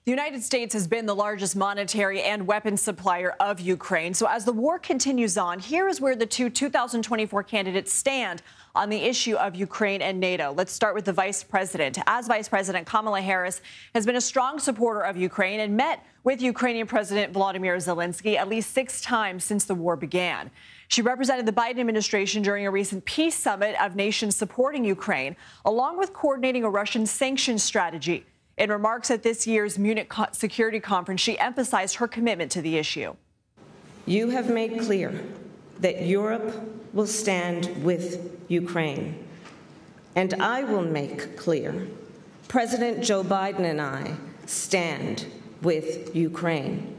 The United States has been the largest monetary and weapons supplier of Ukraine. So as the war continues on, here is where the two 2024 candidates stand on the issue of Ukraine and NATO. Let's start with the vice president. As Vice President, Kamala Harris has been a strong supporter of Ukraine and met with Ukrainian President Volodymyr Zelensky at least 6 times since the war began. She represented the Biden administration during a recent peace summit of nations supporting Ukraine, along with coordinating a Russian sanctions strategy. In remarks at this year's Munich Security Conference, she emphasized her commitment to the issue. You have made clear that Europe will stand with Ukraine. And I will make clear President Joe Biden and I stand with Ukraine.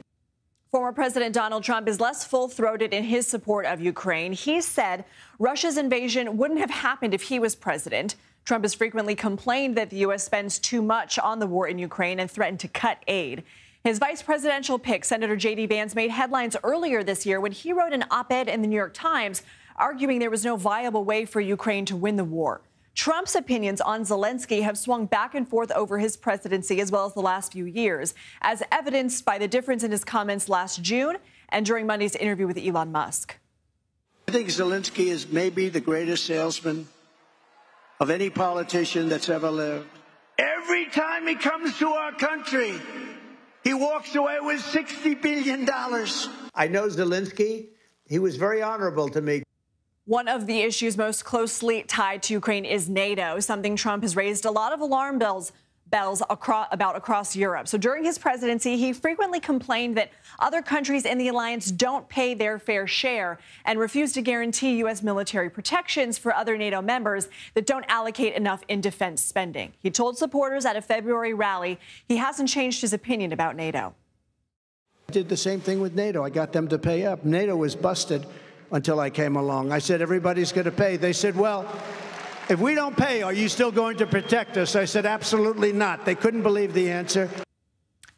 Former President Donald Trump is less full-throated in his support of Ukraine. He said Russia's invasion wouldn't have happened if he was president. Trump has frequently complained that the U.S. spends too much on the war in Ukraine and threatened to cut aid. His vice presidential pick, Senator J.D. Vance, made headlines earlier this year when he wrote an op-ed in the New York Times arguing there was no viable way for Ukraine to win the war. Trump's opinions on Zelensky have swung back and forth over his presidency as well as the last few years, as evidenced by the difference in his comments last June and during Monday's interview with Elon Musk. I think Zelensky is maybe the greatest salesman of any politician that's ever lived. Every time he comes to our country, he walks away with $60 billion. I know Zelensky. He was very honorable to me. One of the issues most closely tied to Ukraine is NATO, something Trump has raised a lot of alarm bells across Europe. So during his presidency, he frequently complained that other countries in the alliance don't pay their fair share and refused to guarantee U.S. military protections for other NATO members that don't allocate enough in defense spending. He told supporters at a February rally he hasn't changed his opinion about NATO. I did the same thing with NATO. I got them to pay up. NATO was busted until I came along. I said, everybody's going to pay. They said, well, if we don't pay, are you still going to protect us? I said, absolutely not. They couldn't believe the answer.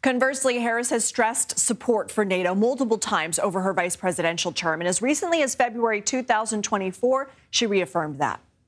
Conversely, Harris has stressed support for NATO multiple times over her vice presidential term. And as recently as February 2024, she reaffirmed that.